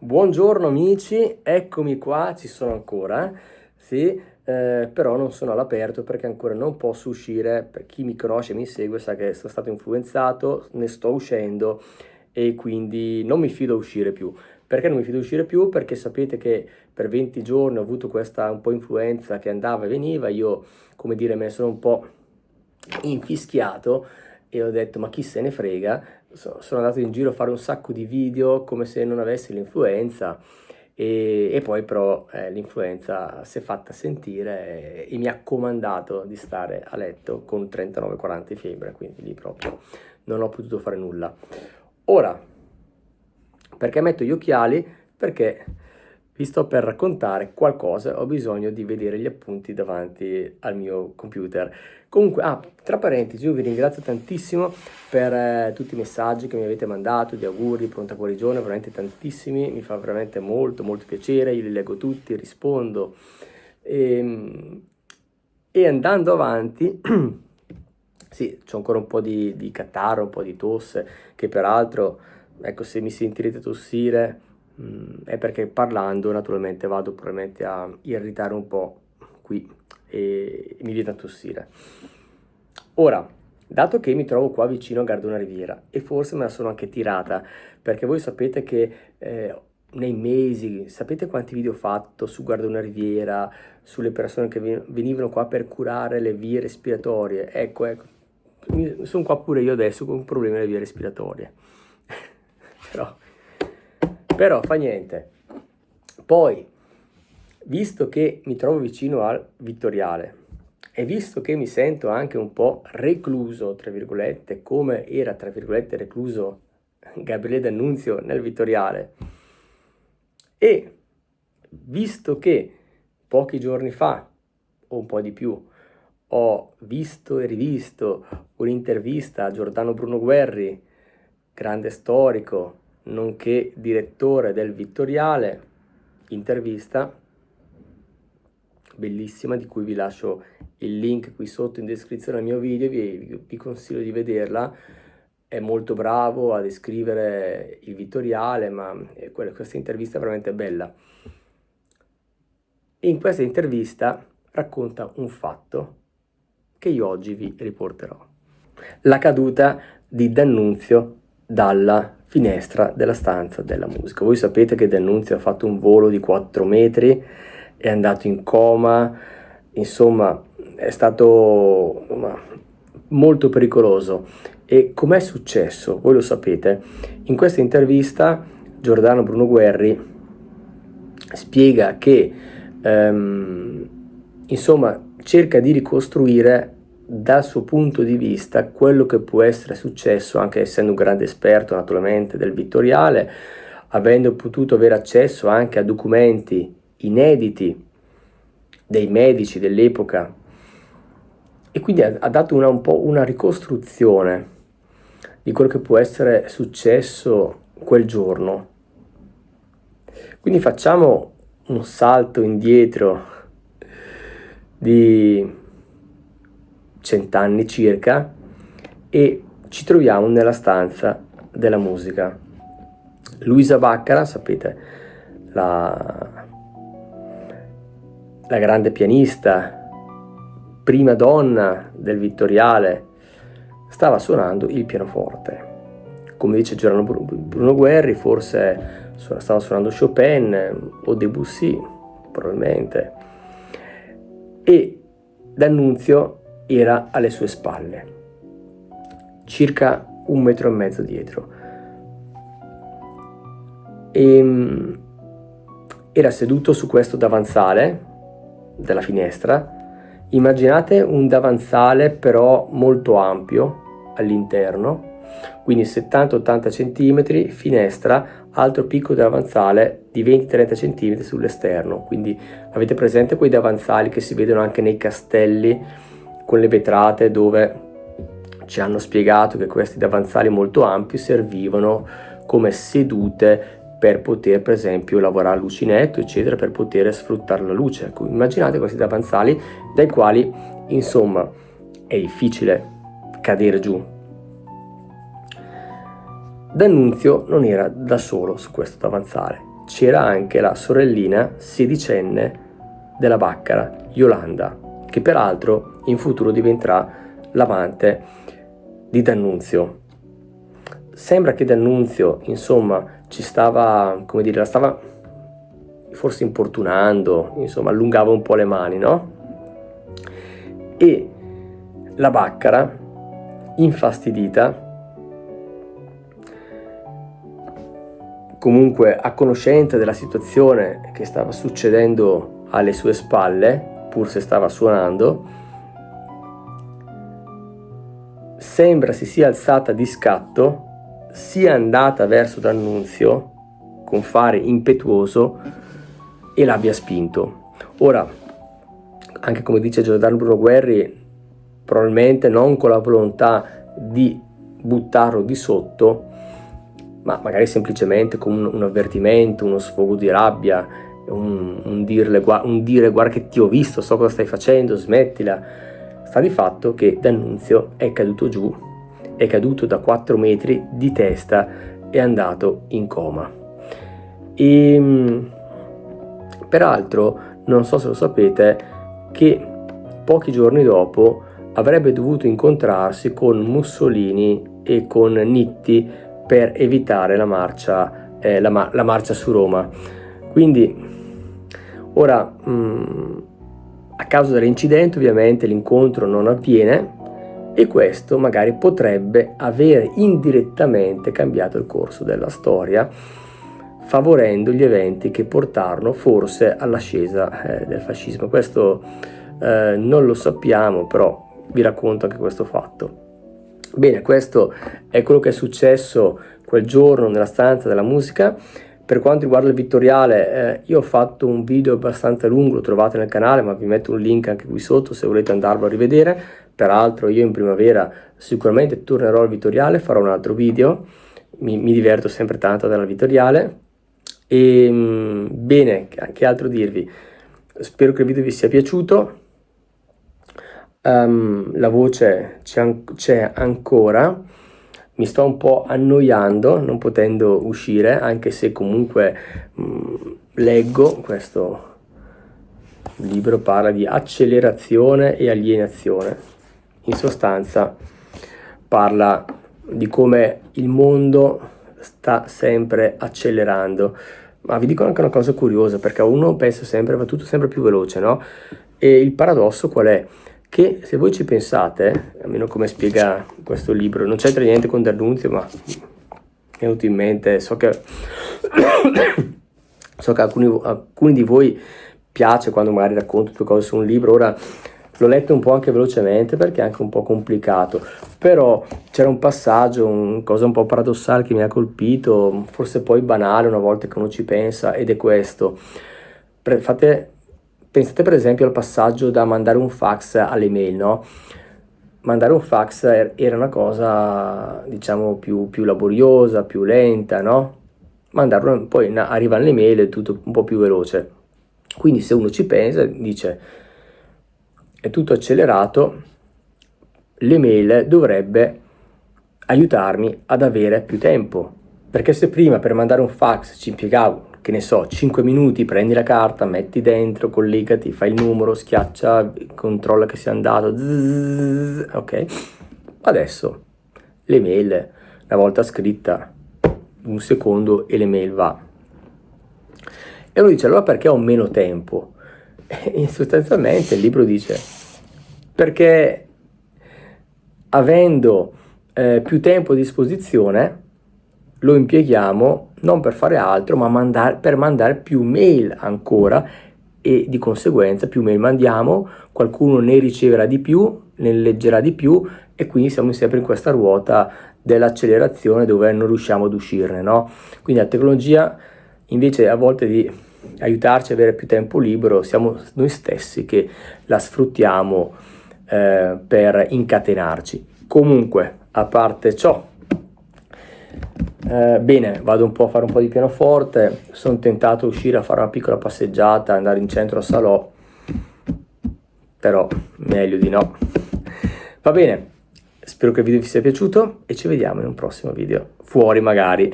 Buongiorno amici, eccomi qua, ci sono ancora, sì, però non sono all'aperto perché ancora non posso uscire. Per chi mi conosce e mi segue sa che sono stato influenzato, ne sto uscendo e quindi non mi fido a uscire più. Perché non mi fido a uscire più? Perché sapete che per 20 giorni ho avuto questa un po' influenza che andava e veniva, io come dire me ne sono un po' infischiato e ho detto ma chi se ne frega. Sono andato in giro a fare un sacco di video come se non avessi l'influenza e poi però l'influenza si è fatta sentire e mi ha comandato di stare a letto con 39-40 di febbre, quindi lì proprio non ho potuto fare nulla. Ora, perché metto gli occhiali? Perché vi sto per raccontare qualcosa, ho bisogno di vedere gli appunti davanti al mio computer. Comunque, tra parentesi, io vi ringrazio tantissimo per tutti i messaggi che mi avete mandato, di auguri, pronta guarigione, veramente tantissimi, mi fa veramente molto molto piacere, io li leggo tutti, rispondo. E andando avanti, sì, c'ho ancora un po' di catarro, un po' di tosse, che peraltro, ecco, se mi sentirete tossire, è perché parlando naturalmente vado probabilmente a irritare un po' qui e mi viene a tossire. Ora, dato che mi trovo qua vicino a Gardona Riviera e forse me la sono anche tirata, perché voi sapete che nei mesi, sapete quanti video ho fatto su Gardona Riviera, sulle persone che venivano qua per curare le vie respiratorie? Ecco, sono qua pure io adesso con problemi alle vie respiratorie. però, però fa niente. Poi, visto che mi trovo vicino al Vittoriale e visto che mi sento anche un po' recluso, tra virgolette, come era, tra virgolette, recluso Gabriele D'Annunzio nel Vittoriale, e visto che pochi giorni fa, o un po' di più, ho visto e rivisto un'intervista a Giordano Bruno Guerri, grande storico, nonché direttore del Vittoriale, intervista bellissima di cui vi lascio il link qui sotto in descrizione al mio video, vi consiglio di vederla. È molto bravo a descrivere il Vittoriale, ma questa intervista è veramente bella. E in questa intervista racconta un fatto che io oggi vi riporterò. La caduta di D'Annunzio dalla finestra della stanza della musica. Voi sapete che D'Annunzio ha fatto un volo di 4 metri, è andato in coma, insomma è stato molto pericoloso. E com'è successo? Voi lo sapete. In questa intervista Giordano Bruno Guerri spiega che insomma cerca di ricostruire dal suo punto di vista quello che può essere successo, anche essendo un grande esperto naturalmente del Vittoriale, avendo potuto avere accesso anche a documenti inediti dei medici dell'epoca, e quindi ha dato un po' una ricostruzione di quello che può essere successo quel giorno. Quindi facciamo un salto indietro di 100 anni circa e ci troviamo nella stanza della musica. Luisa Baccara, sapete, la grande pianista, prima donna del Vittoriale, stava suonando il pianoforte. Come dice Giordano Bruno Guerri, forse stava suonando Chopin o Debussy, probabilmente. E D'Annunzio era alle sue spalle, circa 1,5 metri dietro. E era seduto su questo davanzale della finestra. Immaginate un davanzale però molto ampio all'interno, quindi 70-80 cm, finestra, altro picco davanzale di 20-30 cm sull'esterno. Quindi avete presente quei davanzali che si vedono anche nei castelli con le vetrate, dove ci hanno spiegato che questi davanzali molto ampi servivano come sedute per poter per esempio lavorare all'uncinetto eccetera, per poter sfruttare la luce. Ecco, immaginate questi davanzali dai quali insomma è difficile cadere giù. D'Annunzio non era da solo su questo davanzale, c'era anche la sorellina sedicenne della Baccara, Yolanda, che peraltro in futuro diventerà l'amante di D'Annunzio. Sembra che D'Annunzio, insomma, ci stava, come dire, la stava forse importunando, insomma, allungava un po' le mani, no? E la Baccara, infastidita, comunque a conoscenza della situazione che stava succedendo alle sue spalle, pur se stava suonando, sembra si sia alzata di scatto, sia andata verso D'Annunzio con fare impetuoso e l'abbia spinto. Ora, anche come dice Giordano Bruno Guerri, probabilmente non con la volontà di buttarlo di sotto, ma magari semplicemente con un avvertimento, uno sfogo di rabbia, un dire guarda che ti ho visto, so cosa stai facendo, smettila. Sta di fatto che D'Annunzio è caduto giù, è caduto da 4 metri di testa, è andato in coma. E peraltro, non so se lo sapete, che pochi giorni dopo avrebbe dovuto incontrarsi con Mussolini e con Nitti per evitare la marcia su Roma. Quindi ora, a causa dell'incidente, ovviamente l'incontro non avviene, e questo magari potrebbe avere indirettamente cambiato il corso della storia, favorendo gli eventi che portarono forse all'ascesa del fascismo. Questo non lo sappiamo, però vi racconto anche questo fatto. Bene, questo è quello che è successo quel giorno nella stanza della musica. Per quanto riguarda il Vittoriale, io ho fatto un video abbastanza lungo, lo trovate nel canale, ma vi metto un link anche qui sotto se volete andarlo a rivedere. Peraltro io in primavera sicuramente tornerò al Vittoriale, farò un altro video, mi diverto sempre tanto dalla Vittoriale. E bene, che altro dirvi? Spero che il video vi sia piaciuto. La voce c'è ancora, mi sto un po' annoiando non potendo uscire, anche se comunque leggo questo libro, parla di accelerazione e alienazione. In sostanza parla di come il mondo sta sempre accelerando, ma vi dico anche una cosa curiosa, perché uno pensa sempre va tutto sempre più veloce, no? E il paradosso qual è? Che se voi ci pensate, almeno come spiega questo libro, non c'entra niente con D'Annunzio, ma mi è venuto in mente, so che alcuni di voi piace quando magari racconto due cose su un libro. Ora l'ho letto un po' anche velocemente perché è anche un po' complicato, però c'era un passaggio, una cosa un po' paradossale che mi ha colpito, forse poi banale una volta che uno ci pensa, ed è questo. Pensate per esempio al passaggio da mandare un fax alle mail, no? Mandare un fax era una cosa, diciamo, più laboriosa, più lenta, no? Mandarlo, poi arrivano le mail, è tutto un po' più veloce. Quindi se uno ci pensa, dice, è tutto accelerato, l'email dovrebbe aiutarmi ad avere più tempo. Perché se prima per mandare un fax ci impiegavo, che ne so, 5 minuti, prendi la carta, metti dentro, collegati, fai il numero, schiaccia, controlla che sia andato, zzz, ok? Adesso l'email, una volta scritta, un secondo e l'email va. E uno dice, allora perché ho meno tempo? E sostanzialmente il libro dice, perché avendo più tempo a disposizione, lo impieghiamo non per fare altro, ma per mandare più mail ancora, e di conseguenza più mail mandiamo, qualcuno ne riceverà di più, ne leggerà di più, e quindi siamo sempre in questa ruota dell'accelerazione dove non riusciamo ad uscirne, no? Quindi la tecnologia, invece a volte di aiutarci ad avere più tempo libero, siamo noi stessi che la sfruttiamo per incatenarci. Comunque, a parte ciò, bene, vado un po' a fare un po' di pianoforte, sono tentato a uscire a fare una piccola passeggiata, andare in centro a Salò, però meglio di no. Va bene, spero che il video vi sia piaciuto e ci vediamo in un prossimo video, fuori magari.